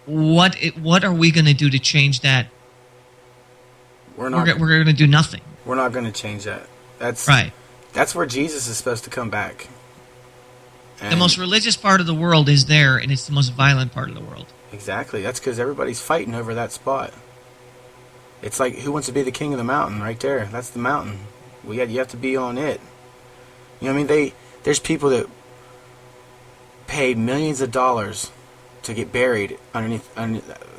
what are we going to do to change that? We're going to do nothing. We're not going to change that. That's right. That's where Jesus is supposed to come back. And the most religious part of the world is there, and it's the most violent part of the world. Exactly. That's because everybody's fighting over that spot. It's like, who wants to be the king of the mountain? Right there. That's the mountain. You have to be on it. You know what I mean? There's people that pay millions of dollars to get buried underneath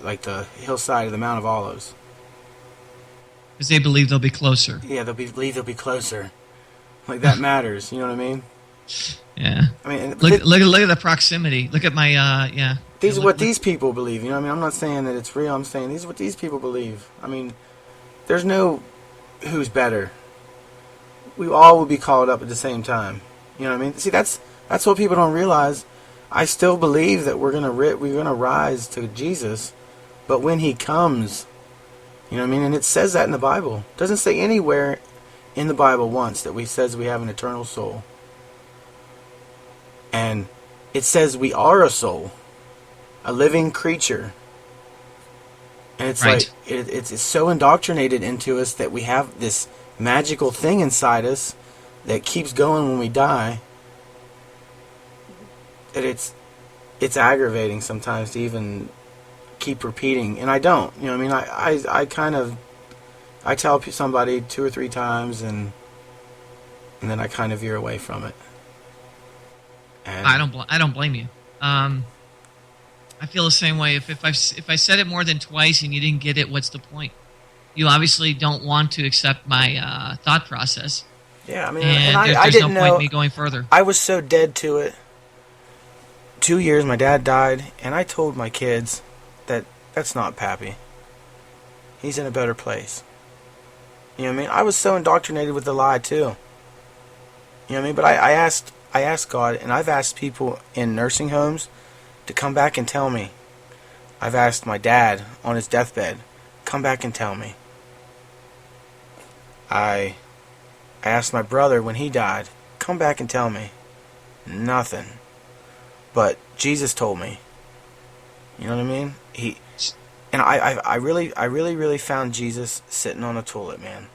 like the hillside of the Mount of Olives. Because they believe they'll be closer. Yeah, believe they'll be closer. Like, that matters. You know what I mean? Yeah. I mean, look at the proximity. Look at my yeah. These are what these people believe. You know what I mean? I'm not saying that it's real. I'm saying these are what these people believe. I mean, there's no who's better. We all will be called up at the same time. You know what I mean? See, that's what people don't realize. I still believe that we're gonna rise to Jesus, but when He comes, you know what I mean? And it says that in the Bible. It doesn't say anywhere in the Bible once that says we have an eternal soul. And it says we are a soul, a living creature. And it's right. Like, it's so indoctrinated into us that we have this magical thing inside us that keeps going when we die, that it's aggravating sometimes to even keep repeating. And I don't. You know what I mean? I tell somebody 2 or 3 times, and then I kind of veer away from it. And I don't blame you. I feel the same way. If I said it more than twice and you didn't get it, what's the point? You obviously don't want to accept my thought process. Yeah, I mean, and I there's didn't no point in me going further. I was so dead to it. 2 years, my dad died, and I told my kids that that's not Pappy. He's in a better place. You know what I mean? I was so indoctrinated with the lie too. You know what I mean? But I asked God, and I've asked people in nursing homes to come back and tell me. I've asked my dad on his deathbed, come back and tell me. I asked my brother when he died, come back and tell me. Nothing. But Jesus told me. You know what I mean? I really found Jesus sitting on a toilet, man.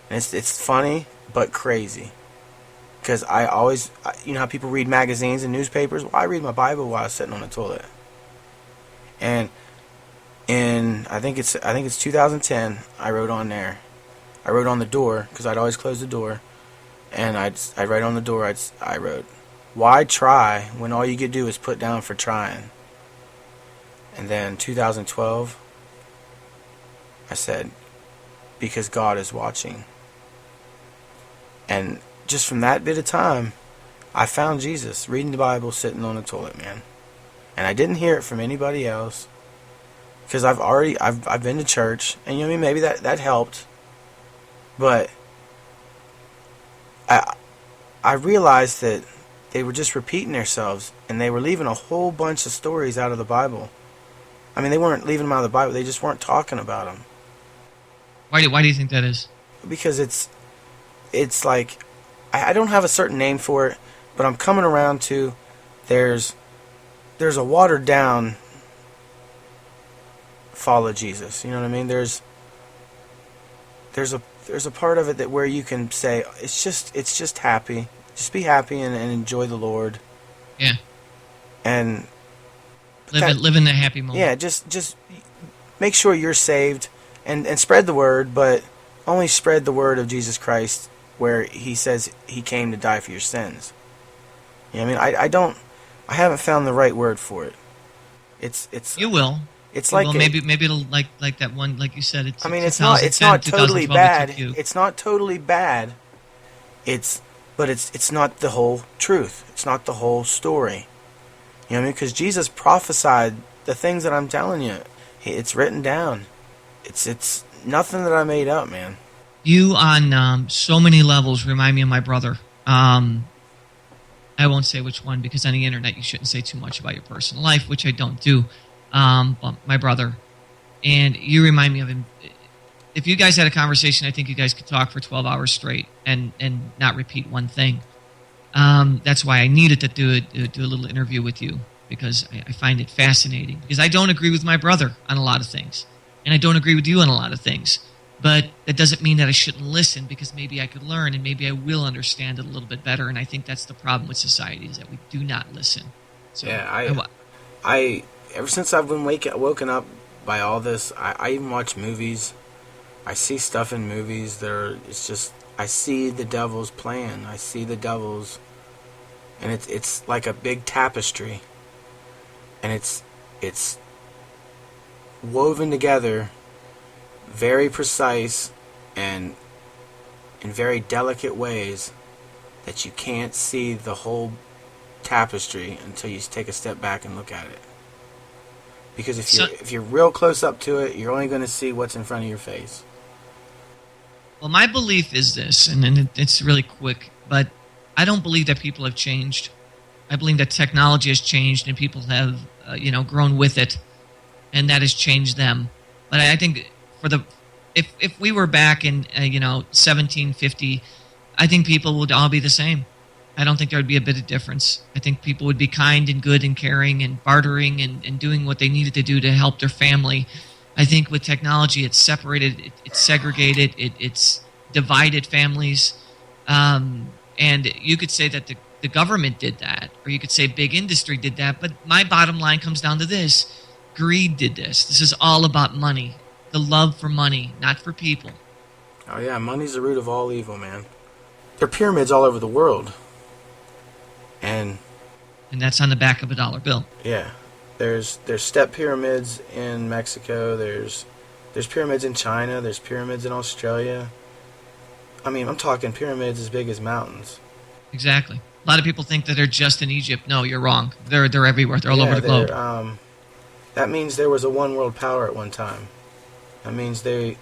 And it's funny but crazy. Because I always, you know how people read magazines and newspapers? Well, I read my Bible while I was sitting on the toilet. And I think it's 2010, I wrote on there. I wrote on the door, because I'd always close the door. And I'd write on the door, I wrote, why try when all you could do is put down for trying? And then 2012, I said, because God is watching. And just from that bit of time, I found Jesus reading the Bible, sitting on the toilet, man. And I didn't hear it from anybody else, because I've been to church, and you know what I mean, maybe that helped. But I realized that they were just repeating themselves, and they were leaving a whole bunch of stories out of the Bible. I mean, they weren't leaving them out of the Bible, they just weren't talking about them. Why do you think that is? Because it's like, I don't have a certain name for it, but I'm coming around to there's a watered down follow Jesus. You know what I mean? There's a part of it that where you can say it's just happy. Just be happy and enjoy the Lord. Yeah. And live in the happy moment. Yeah, just make sure you're saved and spread the word, but only spread the word of Jesus Christ where He says He came to die for your sins. You know what I mean? I haven't found the right word for it. It's You will. It's like maybe it'll like that one, like you said. It's not totally bad. It's not totally bad. But it's not the whole truth. It's not the whole story. You know what I mean? Because Jesus prophesied the things that I'm telling you. It's written down. It's nothing that I made up, man. You on so many levels remind me of my brother. I won't say which one, because on the internet you shouldn't say too much about your personal life, which I don't do. But my brother, and you remind me of him. If you guys had a conversation, I think you guys could talk for 12 hours straight and not repeat one thing. That's why I needed to do a little interview with you. because I find it fascinating. Because I don't agree with my brother on a lot of things, and I don't agree with you on a lot of things. But that doesn't mean that I shouldn't listen, because maybe I could learn and maybe I will understand it a little bit better. And I think that's the problem with society, is that we do not listen. So, yeah, I ever since I've been woken up by all this, I even watch movies. I see stuff in movies it's just, I see the devil's plan. I see the devil's, and it's like a big tapestry, and it's woven together, very precise and in very delicate ways that you can't see the whole tapestry until you take a step back and look at it. Because if you're real close up to it, you're only going to see what's in front of your face. Well, my belief is this, and it's really quick, but I don't believe that people have changed. I believe that technology has changed and people have, grown with it, and that has changed them. But I think if we were back in 1750, I think people would all be the same. I don't think there would be a bit of difference. I think people would be kind and good and caring and bartering and doing what they needed to do to help their family. I think with technology, it's separated, it's segregated, it's divided families. And you could say that the government did that, or you could say big industry did that. But my bottom line comes down to this. Greed did this. This is all about money. The love for money, not for people. Oh yeah, money's the root of all evil, man. There are pyramids all over the world. And that's on the back of a dollar bill. Yeah. There's step pyramids in Mexico, there's pyramids in China, there's pyramids in Australia. I mean, I'm talking pyramids as big as mountains. Exactly. A lot of people think that they're just in Egypt. No, you're wrong. They're everywhere. They're all over the globe. That means there was a one world power at one time. That means they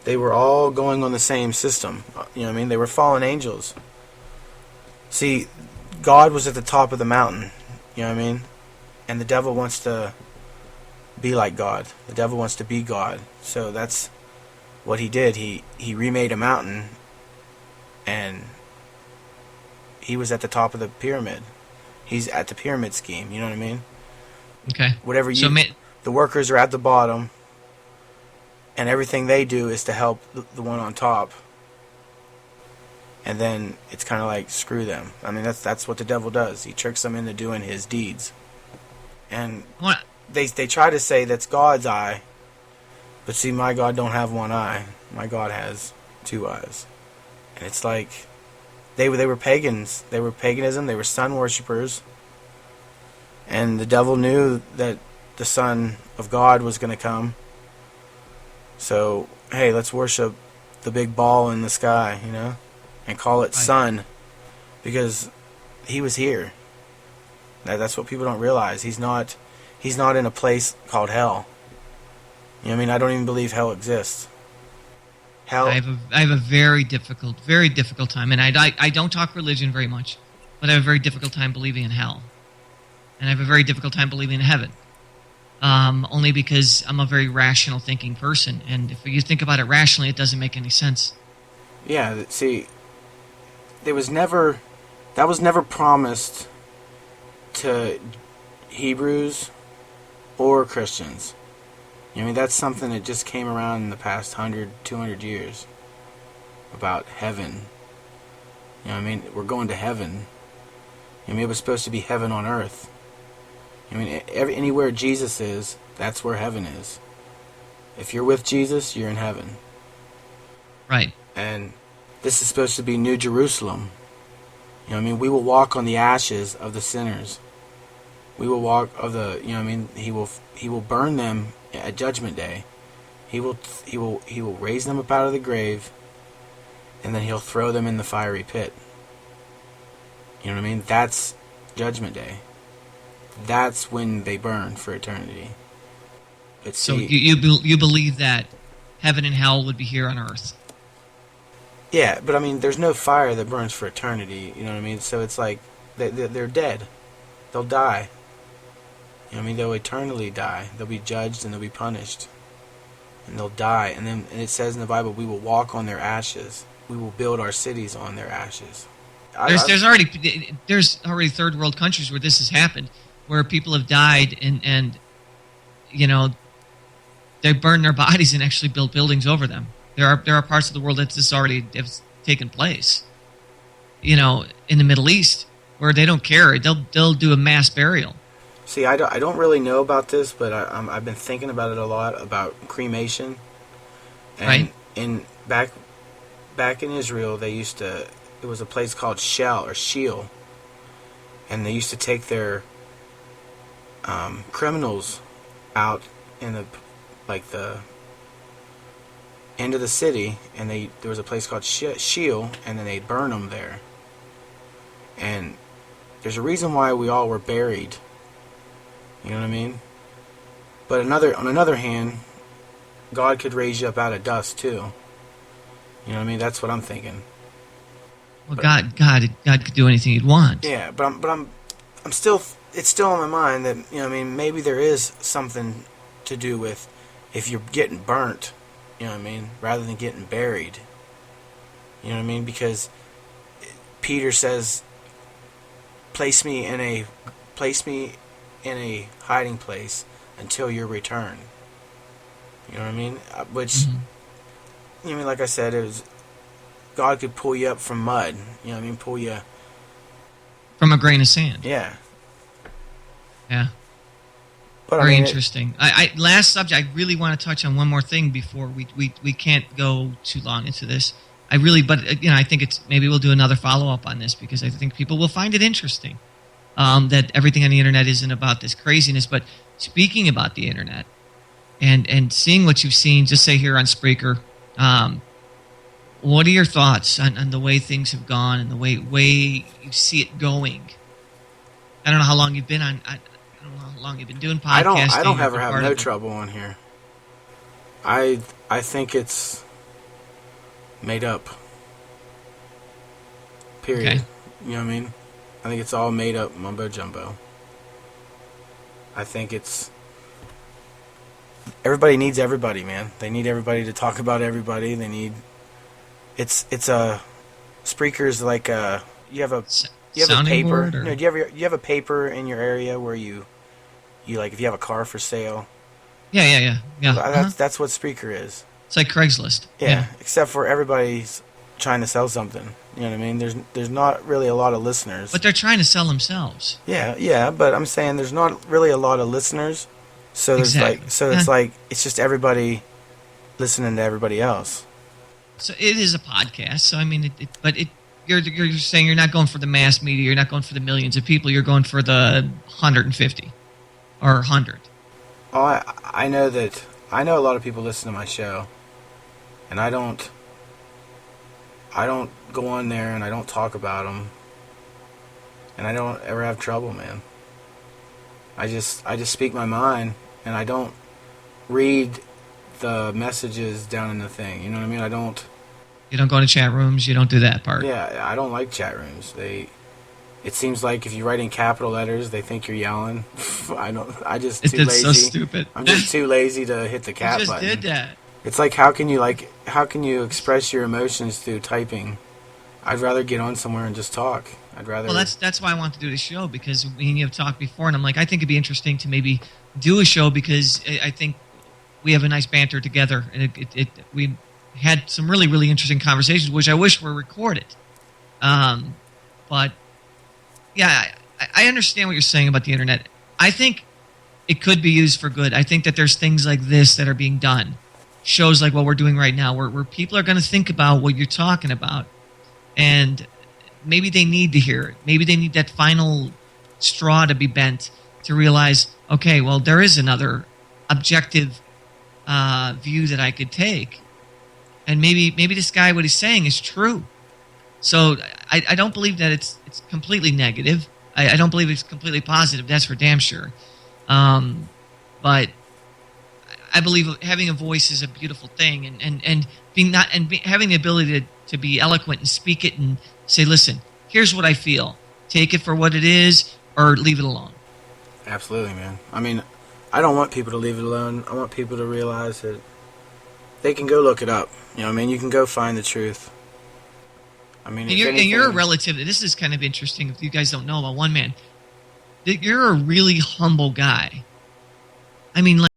were all going on the same system. You know what I mean? They were fallen angels. See, God was at the top of the mountain. You know what I mean? And the devil wants to be like God. The devil wants to be God. So that's what he did. He remade a mountain, and he was at the top of the pyramid. He's at the pyramid scheme. You know what I mean? Okay. The workers are at the bottom, and everything they do is to help the one on top. And then it's kind of like, screw them. I mean, that's what the devil does. He tricks them into doing his deeds. And they try to say that's God's eye. But see, my God don't have one eye. My God has two eyes. And it's like, they were pagans. They were paganism. They were sun worshippers. And the devil knew that the Son of God was going to come. So, hey, let's worship the big ball in the sky, you know? And call it sun, because he was here. That's what people don't realize. He's not in a place called hell. You know what I mean? I don't even believe hell exists. Hell. I have a very difficult time, and I don't talk religion very much, but I have a very difficult time believing in hell, and I have a very difficult time believing in heaven. Only because I'm a very rational thinking person, and if you think about it rationally, it doesn't make any sense. Yeah. See. That was never promised to Hebrews or Christians. I mean, that's something that just came around in the past 100, 200 years about heaven. You know what I mean? We're going to heaven. I mean, it was supposed to be heaven on earth. I mean, anywhere Jesus is, that's where heaven is. If you're with Jesus, you're in heaven. Right. And this is supposed to be New Jerusalem. You know what I mean? We will walk on the ashes of the sinners. We will walk of the, you know what I mean? He will burn them at Judgment Day. He will raise them up out of the grave, and then he'll throw them in the fiery pit. You know what I mean? That's Judgment Day. That's when they burn for eternity. But so you believe that heaven and hell would be here on earth? Yeah, but I mean, there's no fire that burns for eternity, you know what I mean? So it's like, they're dead. They'll die. You know what I mean? They'll eternally die. They'll be judged and they'll be punished. And they'll die. And it says in the Bible, we will walk on their ashes. We will build our cities on their ashes. There's already third world countries where this has happened. where people have died and you know, they burn their bodies and actually build buildings over them. There are parts of the world that this already has taken place. You know, in the Middle East, where they don't care, they'll do a mass burial. See, I don't really know about this, but I've been thinking about it a lot, about cremation. And right. Back in Israel, they used to. It was a place called Sheol, and they used to take their criminals out in the end of the city, and there was a place called Sheol, and then they'd burn them there. And there's a reason why we all were buried. You know what I mean? But on another hand, God could raise you up out of dust too. You know what I mean? That's what I'm thinking. Well, God could do anything He'd want. Yeah, but I'm still. It's still on my mind that, you know what I mean, maybe there is something to do with if you're getting burnt. You know what I mean? Rather than getting buried. You know what I mean? Because Peter says, place me in a hiding place until your return. You know what I mean? Which, you know what I mean? Like I said, God could pull you up from mud. You know what I mean? Pull you from a grain of sand. Yeah. Yeah. But, Very interesting. Last subject, I really want to touch on one more thing before we can't go too long into this. I think maybe we'll do another follow-up on this, because I think people will find it interesting that everything on the internet isn't about this craziness. But speaking about the internet and seeing what you've seen, just say here on Spreaker, what are your thoughts on the way things have gone and the way you see it going? I don't know how long you've been on. I don't know how long you've been doing podcasting. I don't ever have no trouble on here. I think it's made up. Period. Okay. You know what I mean? I think it's all made up mumbo jumbo. I think everybody needs everybody, man. They need everybody to talk about everybody. They need it's a Spreaker's like you have a paper. No, do you have a paper in your area where you like, if you have a car for sale? Yeah. That's what Spreaker is. It's like Craigslist. Yeah, except for everybody's trying to sell something. You know what I mean? There's not really a lot of listeners. But they're trying to sell themselves. Yeah, but I'm saying there's not really a lot of listeners. So there's it's like it's just everybody listening to everybody else. So it is a podcast. So I mean, you're saying you're not going for the mass media. You're not going for the millions of people. You're going for the 150 or 100. Oh, I know a lot of people listen to my show, and I don't go on there and I don't talk about them, and I don't ever have trouble, man. I just speak my mind, and I don't read the messages down in the thing. You know what I mean? You don't go to chat rooms. You don't do that part. Yeah, I don't like chat rooms. It seems like if you write in capital letters, they think you're yelling. It's so stupid. I'm just too lazy to hit the cat button. You just did that. It's like, how can you express your emotions through typing? I'd rather get on somewhere and just talk. Well, that's why I want to do the show, because me and you have talked before, and I'm like, I think it'd be interesting to maybe do a show, because I think we have a nice banter together, and we had some really, really interesting conversations, which I wish were recorded. But yeah, I understand what you're saying about the internet. I think it could be used for good. I think that there's things like this that are being done, shows like what we're doing right now, where people are going to think about what you're talking about, and maybe they need to hear it. Maybe they need that final straw to be bent to realize, okay, well, there is another objective view that I could take, and maybe this guy, what he's saying is true. So I don't believe that it's completely negative. I don't believe it's completely positive. That's for damn sure. But I believe having a voice is a beautiful thing, and having the ability to be eloquent and speak it and say, listen, here's what I feel. Take it for what it is, or leave it alone. Absolutely, man. I mean, I don't want people to leave it alone. I want people to realize that they can go look it up. You know what I mean? You can go find the truth. I mean, and you're a relative. This is kind of interesting if you guys don't know about one man. you're a really humble guy. I mean, like,